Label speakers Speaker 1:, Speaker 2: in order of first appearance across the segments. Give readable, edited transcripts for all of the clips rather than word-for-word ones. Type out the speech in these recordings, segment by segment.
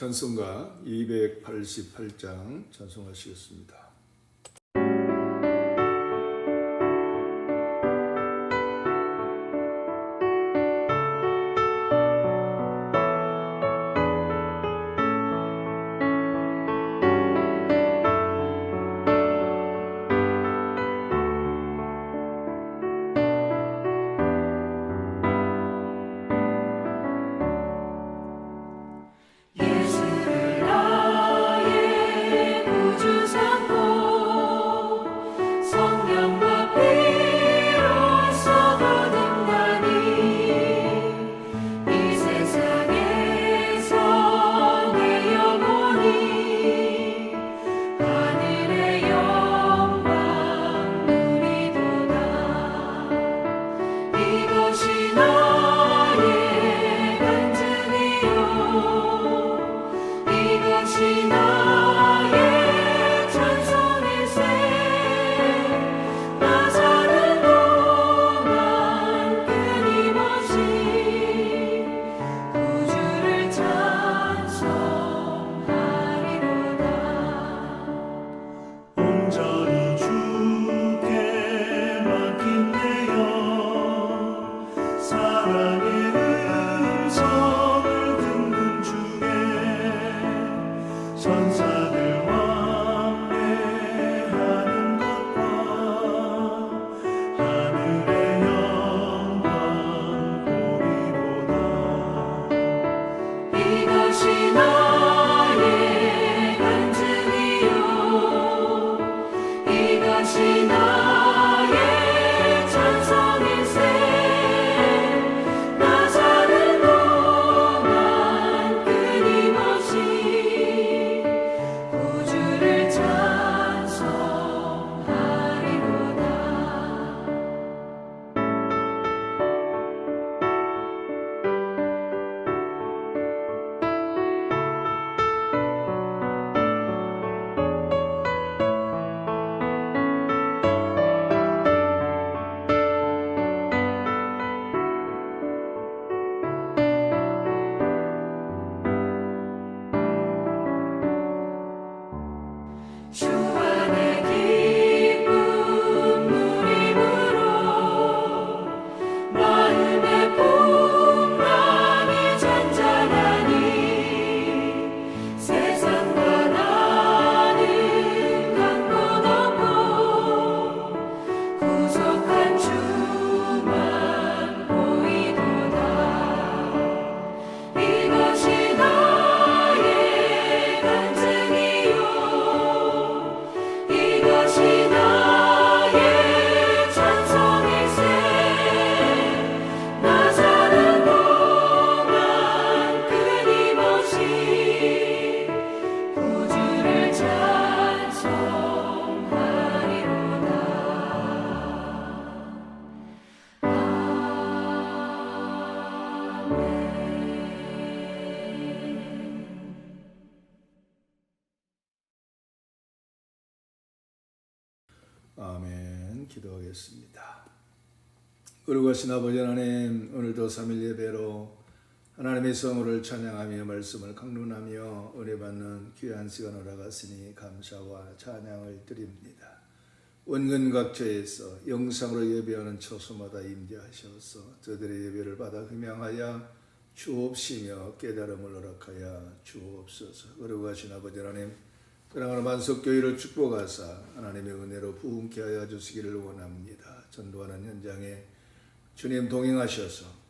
Speaker 1: 찬송가 288장 찬송하시겠습니다.
Speaker 2: 예수를 나의 구주 삼고
Speaker 1: 기도하겠습니다. 거룩하신 아버지 하나님, 오늘도 3일 예배로 하나님의 성호를 찬양하며 말씀을 강론하며 은혜 받는 귀한 시간 올라갔으니 감사와 찬양을 드립니다. 원근각처에서 영상으로 예배하는 처소마다 임재하셔서 저들의 예배를 받아 흠양하여 주옵시며 깨달음을 허락하여 주옵소서. 거룩하신 아버지 하나님, 사랑하는 만석교회를 축복하사 하나님의 은혜로 부흥케 하여 주시기를 원합니다. 전도하는 현장에 주님 동행하셔서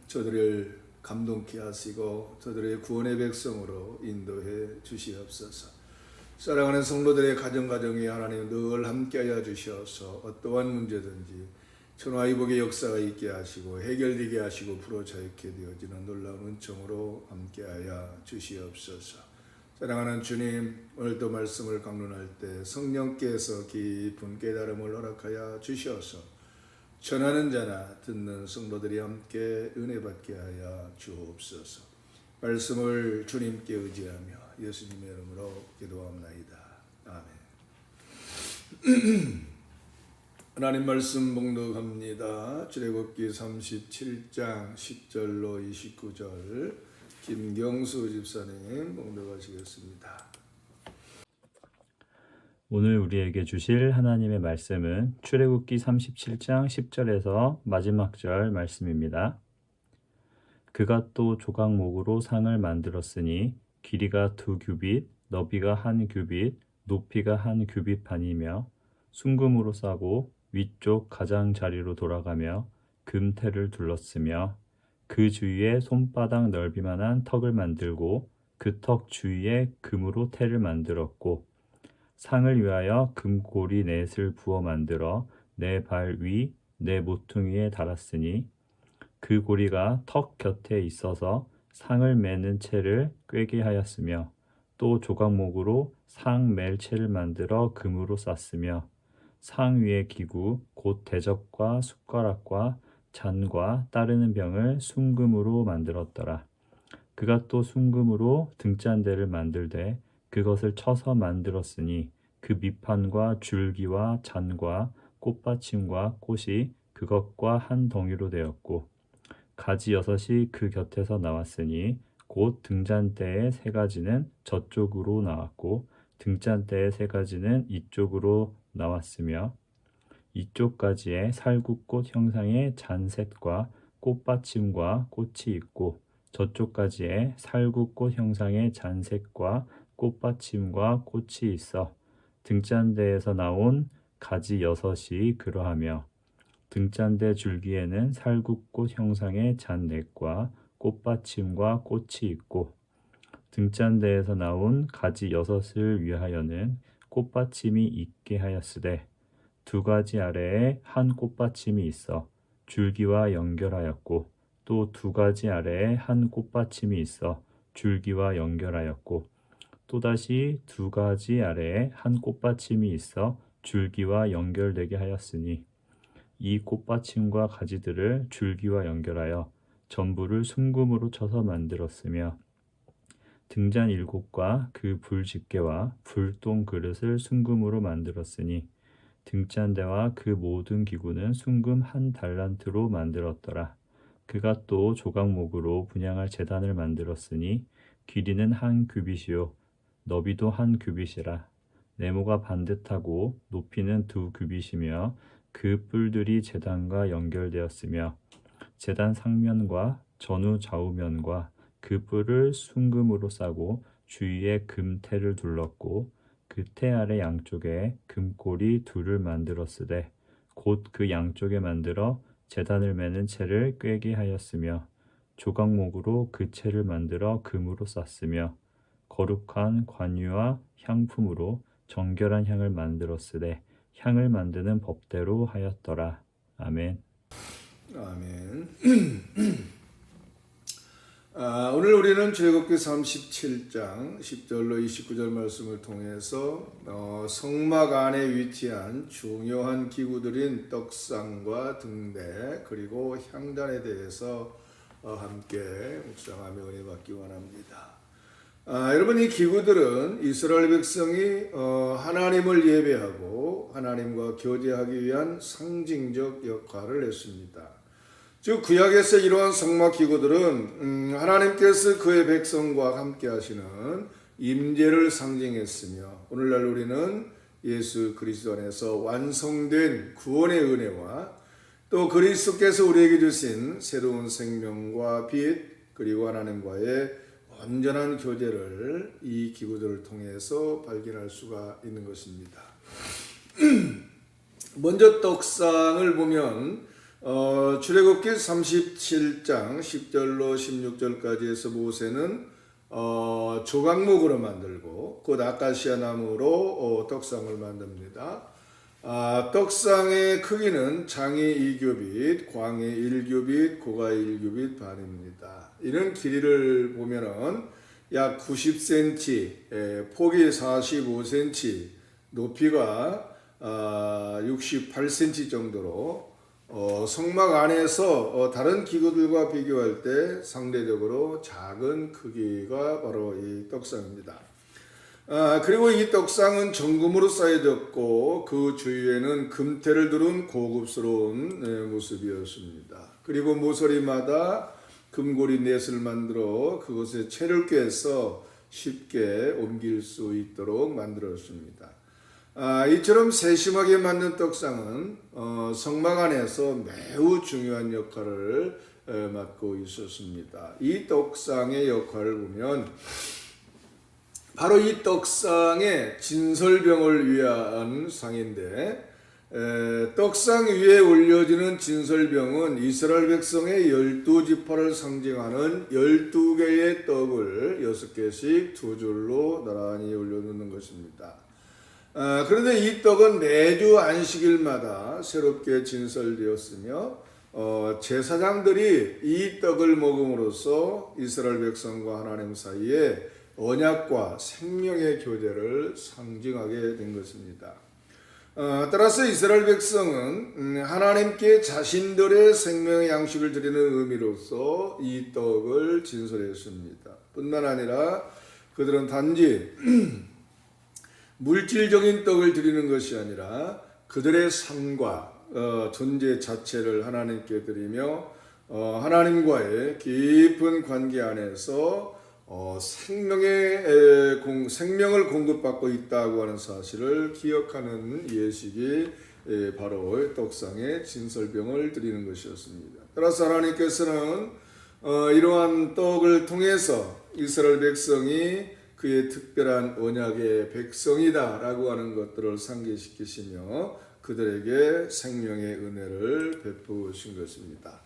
Speaker 1: 저들을 감동케 하시고 저들의 구원의 백성으로 인도해 주시옵소서. 사랑하는 성도들의 가정에 하나님 늘 함께하여 주셔서 어떠한 문제든지 천하의복의 역사가 있게 하시고 해결되게 하시고 풀어자유케 되어지는 놀라운 은총으로 함께하여 주시옵소서. 사랑하는 주님, 오늘도 말씀을 강론할 때 성령께서 깊은 깨달음을 허락하여 주셔서 전하는 자나 듣는 성도들이 함께 은혜 받게 하여 주옵소서. 말씀을 주님께 의지하며 예수님의 이름으로 기도합나이다. 아멘. 하나님 말씀 봉독합니다. 출애굽기 37장 10절로 29절 김경수 집사님 봉독하시겠습니다.
Speaker 2: 오늘 우리에게 주실 하나님의 말씀은 출애굽기 37장 10절에서 마지막 절 말씀입니다. 그가 또 조각목으로 상을 만들었으니 길이가 2규빗, 너비가 1규빗, 높이가 1규빗 반이며 순금으로 싸고 위쪽 가장자리로 돌아가며 금테를 둘렀으며 그 주위에 손바닥 넓이만한 턱을 만들고 그 턱 주위에 금으로 테를 만들었고 상을 위하여 금고리 넷을 부어 만들어 내 발 위, 내 모퉁이에 달았으니 그 고리가 턱 곁에 있어서 상을 매는 채를 꿰게 하였으며 또 조각목으로 상 맬 채를 만들어 금으로 쌌으며 상 위의 기구 곧 대접과 숟가락과 잔과 따르는 병을 순금으로 만들었더라. 그가 또 순금으로 등잔대를 만들되 그것을 쳐서 만들었으니 그 밑판과 줄기와 잔과 꽃받침과 꽃이 그것과 한 덩이로 되었고 가지 6이 그 곁에서 나왔으니 곧 등잔대의 3가지는 저쪽으로 나왔고 등잔대의 3가지는 이쪽으로 나왔으며 이쪽 가지에 살구꽃 형상의 잔셋과 꽃받침과 꽃이 있고 저쪽 가지에 살구꽃 형상의 잔셋과 꽃받침과 꽃이 있어 등잔대에서 나온 가지 6이 그러하며 등잔대 줄기에는 살구꽃 형상의 잔넷과 꽃받침과 꽃이 있고 등잔대에서 나온 가지 6을 위하여는 꽃받침이 있게 하였으되 2가지 아래에 한 꽃받침이 있어 줄기와 연결하였고 또 2가지 아래에 한 꽃받침이 있어 줄기와 연결하였고 또다시 2가지 아래에 한 꽃받침이 있어 줄기와 연결되게 하였으니 이 꽃받침과 가지들을 줄기와 연결하여 전부를 순금으로 쳐서 만들었으며 등잔 7과 그 불집게와 불똥 그릇을 순금으로 만들었으니 등잔대와 그 모든 기구는 순금 1달란트로 만들었더라. 그가 또 조각목으로 분향할 제단을 만들었으니 길이는 1규빗이요 너비도 1규빗이라. 네모가 반듯하고 높이는 2규빗이며 그 뿔들이 제단과 연결되었으며 제단 상면과 전후 좌우면과 그 뿔을 순금으로 싸고 주위에 금테를 둘렀고 그 테 아래 양쪽에 금고리 2를 만들었으되 곧 그 양쪽에 만들어 제단을 매는 채를 꿰게 하였으며 조각목으로 그 채를 만들어 금으로 쌌으며 거룩한 관유와 향품으로 정결한 향을 만들었으되 향을 만드는 법대로 하였더라. 아멘.
Speaker 1: 아멘. 오늘 우리는 출애굽기 37장 10절로 29절 말씀을 통해서 성막 안에 위치한 중요한 기구들인 떡상과 등대 그리고 향단에 대해서 함께 묵상하며 은혜 받기 원합니다. 여러분, 이 기구들은 이스라엘 백성이 하나님을 예배하고 하나님과 교제하기 위한 상징적 역할을 했습니다. 즉 구약에서 이러한 성막 기구들은 하나님께서 그의 백성과 함께 하시는 임재를 상징했으며, 오늘날 우리는 예수 그리스도 안에서 완성된 구원의 은혜와 또 그리스도께서 우리에게 주신 새로운 생명과 빛, 그리고 하나님과의 온전한 교제를 이 기구들을 통해서 발견할 수가 있는 것입니다. 먼저 떡상을 보면 출애굽기 37장 10절로 16절까지 해서 모세는 조각목으로 만들고 곧 아카시아 나무로 떡상을 만듭니다. 떡상의 크기는 장이 2규빗, 광이 1규빗, 고가 1규빗 반입니다. 이런 길이를 보면은 약 90cm, 폭이 45cm, 높이가 68cm 정도로 성막 안에서 다른 기구들과 비교할 때 상대적으로 작은 크기가 바로 이 떡상입니다. 그리고 이 떡상은 정금으로 쌓여졌고 그 주위에는 금태를 두른 고급스러운 모습이었습니다. 그리고 모서리마다 금고리 넷을 만들어 그것에 채를 꿰서 쉽게 옮길 수 있도록 만들었습니다. 이처럼 세심하게 만든 떡상은 성막 안에서 매우 중요한 역할을 맡고 있었습니다. 이 떡상의 역할을 보면 바로 이 떡상의 진설병을 위한 상인데, 떡상 위에 올려지는 진설병은 이스라엘 백성의 12지파를 상징하는 12개의 떡을 6개씩 두 줄로 나란히 올려놓는 것입니다. 그런데 이 떡은 매주 안식일마다 새롭게 진설되었으며 제사장들이 이 떡을 먹음으로써 이스라엘 백성과 하나님 사이에 언약과 생명의 교제를 상징하게 된 것입니다. 따라서 이스라엘 백성은 하나님께 자신들의 생명의 양식을 드리는 의미로서 이 떡을 진설했습니다. 뿐만 아니라 그들은 단지 물질적인 떡을 드리는 것이 아니라 그들의 삶과 존재 자체를 하나님께 드리며 하나님과의 깊은 관계 안에서 생명을 공급받고 있다고 하는 사실을 기억하는 예식이 바로 떡상의 진설병을 드리는 것이었습니다. 따라서 하나님께서는 이러한 떡을 통해서 이스라엘 백성이 그의 특별한 언약의 백성이다라고 하는 것들을 상기시키시며 그들에게 생명의 은혜를 베푸신 것입니다.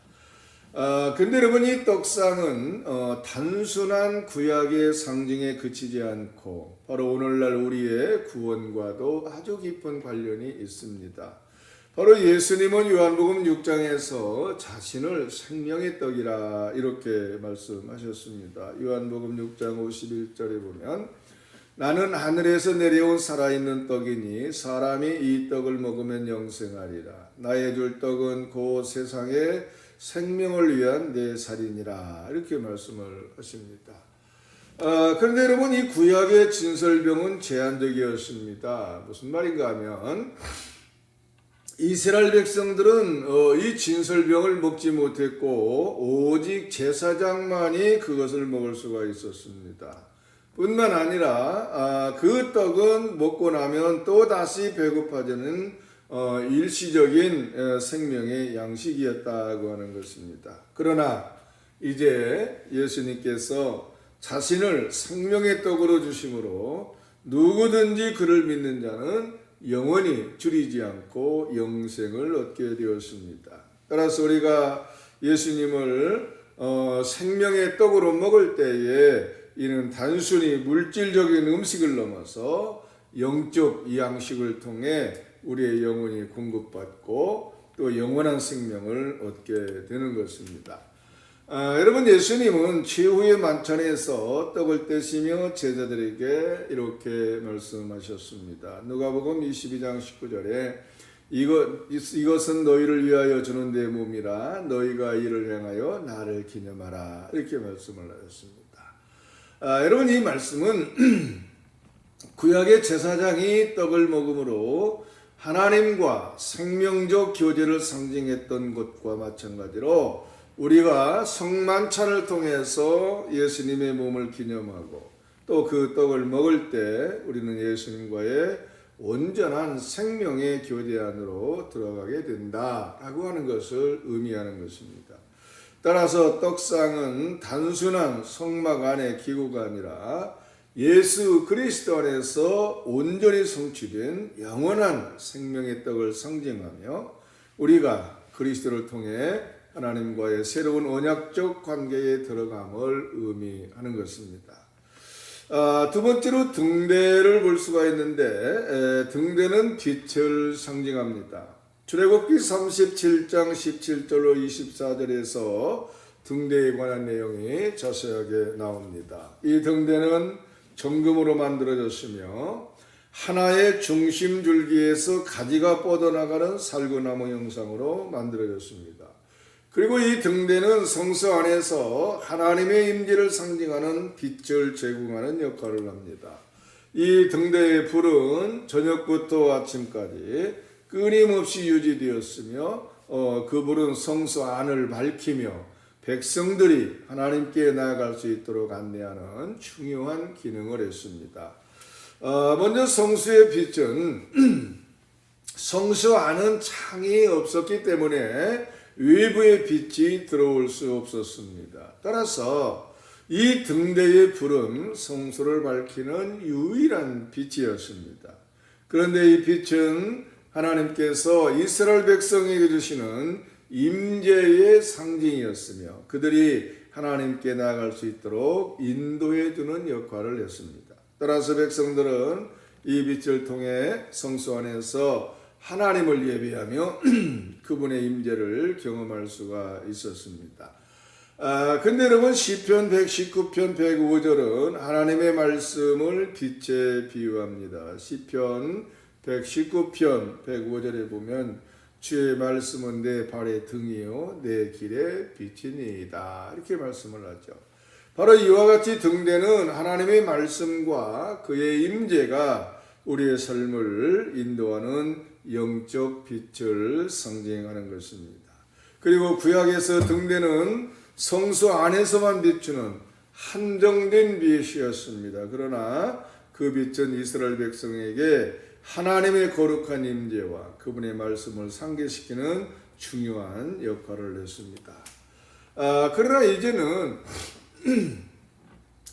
Speaker 1: 근데 여러분, 이 떡상은 단순한 구약의 상징에 그치지 않고 바로 오늘날 우리의 구원과도 아주 깊은 관련이 있습니다. 바로 예수님은 요한복음 6장에서 자신을 생명의 떡이라 이렇게 말씀하셨습니다. 요한복음 6장 51절에 보면 나는 하늘에서 내려온 살아있는 떡이니 사람이 이 떡을 먹으면 영생하리라. 나의 줄 떡은 곧 세상에 생명을 위한 내 살이니라 이렇게 말씀을 하십니다. 그런데 여러분, 이 구약의 진설병은 제한적이었습니다. 무슨 말인가 하면 이스라엘 백성들은 이 진설병을 먹지 못했고 오직 제사장만이 그것을 먹을 수가 있었습니다. 뿐만 아니라 그 떡은 먹고 나면 또 다시 배고파지는 일시적인 생명의 양식이었다고 하는 것입니다. 그러나 이제 예수님께서 자신을 생명의 떡으로 주심으로 누구든지 그를 믿는 자는 영원히 줄이지 않고 영생을 얻게 되었습니다. 따라서 우리가 예수님을 생명의 떡으로 먹을 때에 이는 단순히 물질적인 음식을 넘어서 영적 양식을 통해 우리의 영혼이 공급받고 또 영원한 생명을 얻게 되는 것입니다. 여러분, 예수님은 최후의 만찬에서 떡을 떼시며 제자들에게 이렇게 말씀하셨습니다. 누가복음 22장 19절에 이것은 너희를 위하여 주는 내 몸이라 너희가 이를 행하여 나를 기념하라 이렇게 말씀을 하셨습니다. 여러분, 이 말씀은 구약의 제사장이 떡을 먹음으로 하나님과 생명적 교제를 상징했던 것과 마찬가지로 우리가 성만찬을 통해서 예수님의 몸을 기념하고 또 그 떡을 먹을 때 우리는 예수님과의 온전한 생명의 교제 안으로 들어가게 된다라고 하는 것을 의미하는 것입니다. 따라서 떡상은 단순한 성막 안의 기구가 아니라 예수 그리스도 안에서 온전히 성취된 영원한 생명의 떡을 상징하며 우리가 그리스도를 통해 하나님과의 새로운 언약적 관계에 들어감을 의미하는 것입니다. 두 번째로 등대를 볼 수가 있는데 등대는 빛을 상징합니다. 출애굽기 37장 17절로 24절에서 등대에 관한 내용이 자세하게 나옵니다. 이 등대는 정금으로 만들어졌으며 하나의 중심 줄기에서 가지가 뻗어나가는 살구나무 형상으로 만들어졌습니다. 그리고 이 등대는 성소 안에서 하나님의 임재를 상징하는 빛을 제공하는 역할을 합니다. 이 등대의 불은 저녁부터 아침까지 끊임없이 유지되었으며 그 불은 성소 안을 밝히며 백성들이 하나님께 나아갈 수 있도록 안내하는 중요한 기능을 했습니다. 먼저 성수의 빛은 성수 안은 창이 없었기 때문에 외부의 빛이 들어올 수 없었습니다. 따라서 이 등대의 불은 성소를 밝히는 유일한 빛이었습니다. 그런데 이 빛은 하나님께서 이스라엘 백성에게 주시는 임재의 상징이었으며 그들이 하나님께 나아갈 수 있도록 인도해 주는 역할을 했습니다. 따라서 백성들은 이 빛을 통해 성소 안에서 하나님을 예배하며 그분의 임재를 경험할 수가 있었습니다. 근데 여러분, 시편 119편 105절은 하나님의 말씀을 빛에 비유합니다. 시편 119편 105절에 보면 주의 말씀은 내 발의 등이요 내 길의 빛이니이다, 이렇게 말씀을 하죠. 바로 이와 같이 등대는 하나님의 말씀과 그의 임재가 우리의 삶을 인도하는 영적 빛을 상징하는 것입니다. 그리고 구약에서 등대는 성소 안에서만 비추는 한정된 빛이었습니다. 그러나 그 빛은 이스라엘 백성에게 하나님의 거룩한 임재와 그분의 말씀을 상기시키는 중요한 역할을 했습니다. 그러나 이제는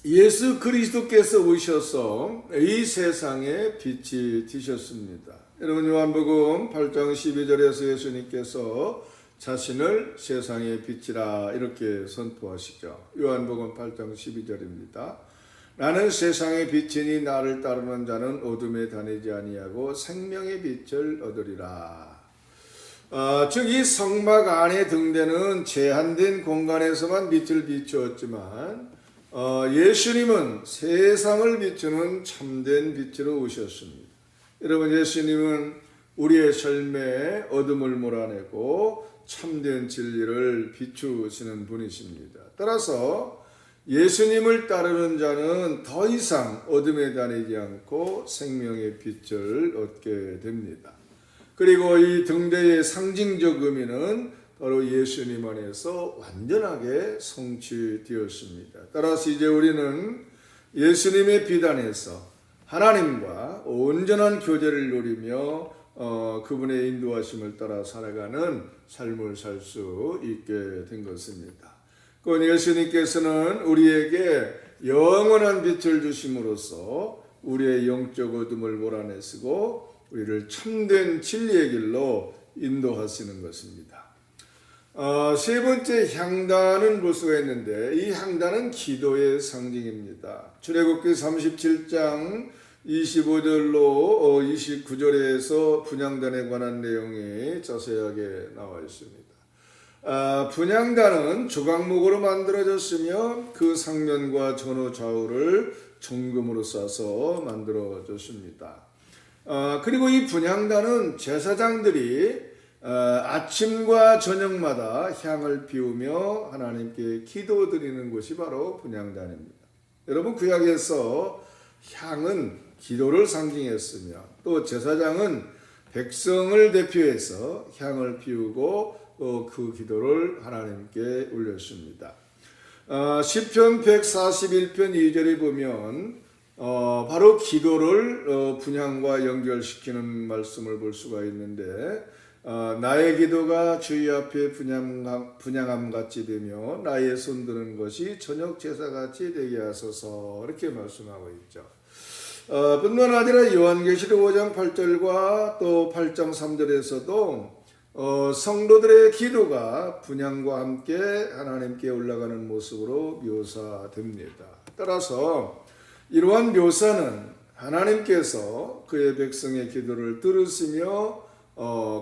Speaker 1: 예수 그리스도께서 오셔서 이 세상에 빛이 되셨습니다. 여러분, 요한복음 8장 12절에서 예수님께서 자신을 세상의 빛이라 이렇게 선포하시죠. 요한복음 8장 12절입니다. 나는 세상의 빛이니 나를 따르는 자는 어둠에 다니지 아니하고 생명의 빛을 얻으리라. 즉 이 성막 안의 등대는 제한된 공간에서만 빛을 비추었지만 예수님은 세상을 비추는 참된 빛으로 오셨습니다. 여러분, 예수님은 우리의 삶에 어둠을 몰아내고 참된 진리를 비추시는 분이십니다. 따라서 예수님을 따르는 자는 더 이상 어둠에 다니지 않고 생명의 빛을 얻게 됩니다. 그리고 이 등대의 상징적 의미는 바로 예수님 안에서 완전하게 성취되었습니다. 따라서 이제 우리는 예수님의 빛 안에서 하나님과 온전한 교제를 누리며 그분의 인도하심을 따라 살아가는 삶을 살 수 있게 된 것입니다. 그 예수님께서는 우리에게 영원한 빛을 주심으로써 우리의 영적 어둠을 몰아내시고 우리를 참된 진리의 길로 인도하시는 것입니다. 세 번째 향단은 볼 수가 있는데 이 향단은 기도의 상징입니다. 출애굽기 37장 25절로 29절에서 분향단에 관한 내용이 자세하게 나와 있습니다. 분향단은 조각목으로 만들어졌으며 그 상면과 전후 좌우를 정금으로 싸서 만들어졌습니다. 그리고 이 분향단은 제사장들이 아침과 저녁마다 향을 피우며 하나님께 기도드리는 곳이 바로 분향단입니다. 여러분 구약에서 향은 기도를 상징했으며 또 제사장은 백성을 대표해서 향을 피우고 그 기도를 하나님께 올렸습니다. 시편 141편 2절에 보면 바로 기도를 분향과 연결시키는 말씀을 볼 수가 있는데 나의 기도가 주의 앞에 분향함같이 되며 나의 손드는 것이 저녁 제사같이 되게 하소서 이렇게 말씀하고 있죠. 뿐만 아니라 요한계시록 5장 8절과 또 8장 3절에서도 성도들의 기도가 분향과 함께 하나님께 올라가는 모습으로 묘사됩니다. 따라서 이러한 묘사는 하나님께서 그의 백성의 기도를 들으시며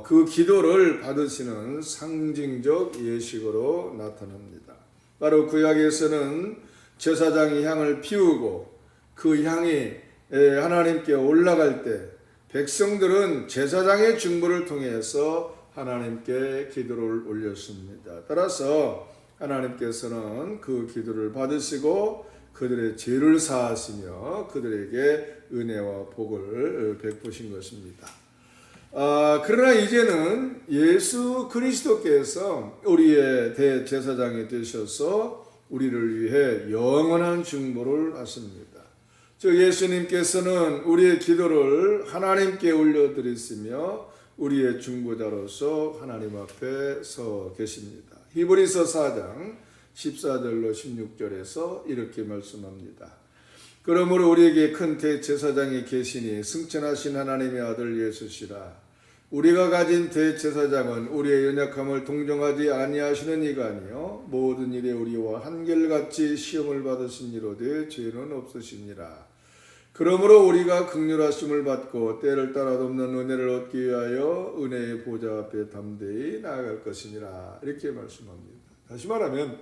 Speaker 1: 그 기도를 받으시는 상징적 예식으로 나타납니다. 바로 구약에서는 제사장이 향을 피우고 그 향이 하나님께 올라갈 때 백성들은 제사장의 중보를 통해서 하나님께 기도를 올렸습니다. 따라서 하나님께서는 그 기도를 받으시고 그들의 죄를 사하시며 그들에게 은혜와 복을 베푸신 것입니다. 그러나 이제는 예수 그리스도께서 우리의 대제사장이 되셔서 우리를 위해 영원한 중보를 하십니다. 즉 예수님께서는 우리의 기도를 하나님께 올려드리시며 우리의 중보자로서 하나님 앞에 서 계십니다. 히브리서 4장 14절로 16절에서 이렇게 말씀합니다. 그러므로 우리에게 큰 대제사장이 계시니 승천하신 하나님의 아들 예수시라. 우리가 가진 대제사장은 우리의 연약함을 동정하지 아니하시는 이가 아니요 모든 일에 우리와 한결같이 시험을 받으신 이로되 죄는 없으시니라. 그러므로 우리가 긍휼하심을 받고 때를 따라 돕는 은혜를 얻기 위하여 은혜의 보좌 앞에 담대히 나아갈 것이니라. 이렇게 말씀합니다. 다시 말하면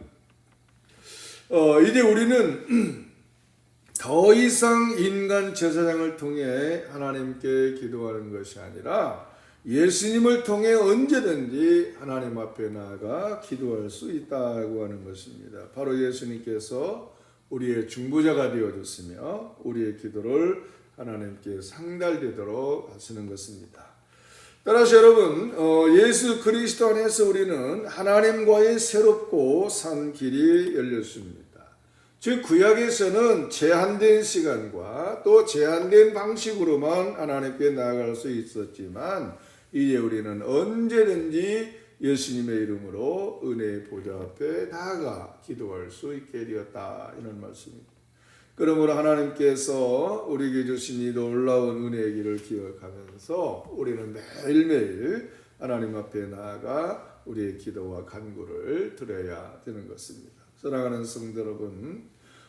Speaker 1: 이제 우리는 더 이상 인간 제사장을 통해 하나님께 기도하는 것이 아니라 예수님을 통해 언제든지 하나님 앞에 나아가 기도할 수 있다고 하는 것입니다. 바로 예수님께서 우리의 중보자가 되어줬으며 우리의 기도를 하나님께 상달되도록 하시는 것입니다. 따라서 여러분 예수 그리스도 안에서 우리는 하나님과의 새롭고 산 길이 열렸습니다. 즉 구약에서는 제한된 시간과 또 제한된 방식으로만 하나님께 나아갈 수 있었지만 이제 우리는 언제든지 예수님의 이름으로 은혜의 보좌 앞에 나아가 기도할 수 있게 되었다 이런 말씀입니다. 그러므로 하나님께서 우리에게 주신 이 놀라운 은혜의 길을 기억하면서 우리는 매일매일 하나님 앞에 나아가 우리의 기도와 간구를 드려야 되는 것입니다. 사랑하는 성도 여러분,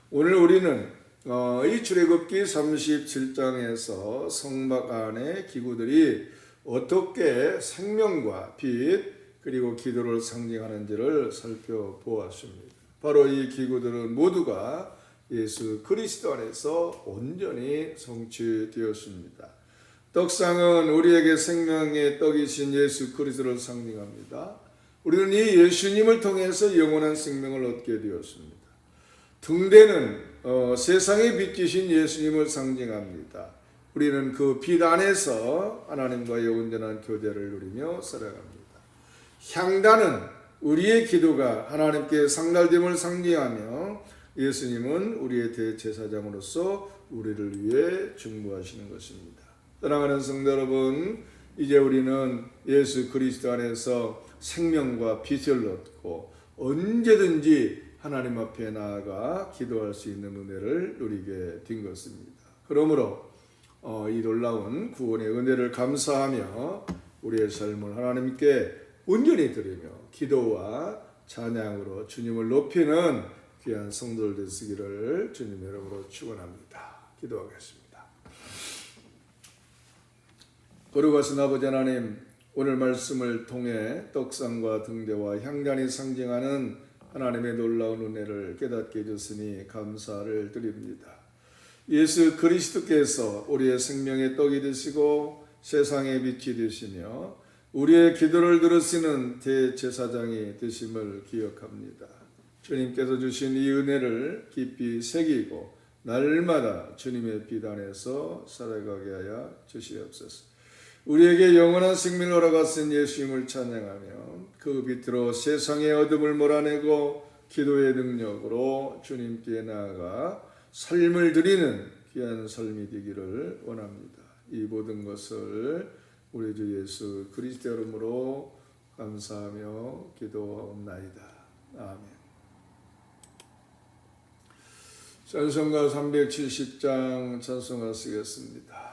Speaker 1: 오늘 우리는 이 출애굽기 37장에서 성막 안의 기구들이 어떻게 생명과 빛 그리고 기도를 상징하는지를 살펴보았습니다. 바로 이 기구들은 모두가 예수 그리스도 안에서 온전히 성취되었습니다. 떡상은 우리에게 생명의 떡이신 예수 그리스도를 상징합니다. 우리는 이 예수님을 통해서 영원한 생명을 얻게 되었습니다. 등대는 세상의 빛이신 예수님을 상징합니다. 우리는 그 빛 안에서 하나님과의 온전한 교제를 누리며 살아갑니다. 향단은 우리의 기도가 하나님께 상달됨을 상징하며 예수님은 우리의 대제사장으로서 우리를 위해 중보하시는 것입니다. 사랑하는 성도 여러분, 이제 우리는 예수 그리스도 안에서 생명과 빛을 얻고 언제든지 하나님 앞에 나아가 기도할 수 있는 은혜를 누리게 된 것입니다. 그러므로 이 놀라운 구원의 은혜를 감사하며 우리의 삶을 하나님께 온전히 드리며 기도와 찬양으로 주님을 높이는 귀한 성도들 되시기를 주님의 이름으로 축원합니다. 기도하겠습니다. 거룩하신 아버지 하나님, 오늘 말씀을 통해 떡상과 등대와 향단이 상징하는 하나님의 놀라운 은혜를 깨닫게 해주시니 감사를 드립니다. 예수 그리스도께서 우리의 생명의 떡이 되시고 세상의 빛이 되시며 우리의 기도를 들으시는 대제사장이 되심을 기억합니다. 주님께서 주신 이 은혜를 깊이 새기고 날마다 주님의 비단에서 살아가게 하여 주시옵소서. 우리에게 영원한 생명을 허락하신 예수님을 찬양하며 그 빛으로 세상의 어둠을 몰아내고 기도의 능력으로 주님께 나아가 삶을 드리는 귀한 삶이 되기를 원합니다. 이 모든 것을 우리 주 예수 그리스도 이름으로 감사하며 기도하옵나이다. 아멘. 찬송가 370장 찬송가 쓰겠습니다.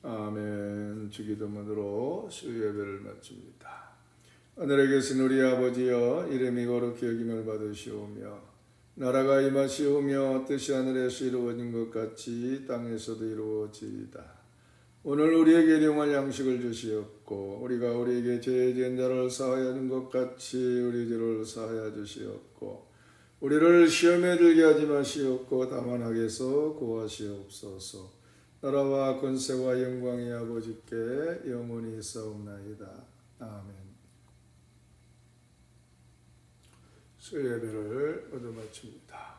Speaker 1: 아멘. 주기도문으로 수요예배를 마칩니다. 하늘에 계신 우리 아버지여, 이름이 거룩히 여김을 받으시오며 나라가 임하시오며 뜻이 하늘에서 이루어진 것 같이 땅에서도 이루어지이다. 오늘 우리에게 일용할 양식을 주시옵고 우리가 우리에게 죄진 자를 사하여 준 것 같이 우리 죄를 사하여 주시옵고 우리를 시험에 들게 하지 마시옵고 다만 악에서 구하시옵소서. 나라와 권세와 영광이 아버지께 영원히 있사옵나이다. 아멘. 수요 예배를 얻어 마칩니다.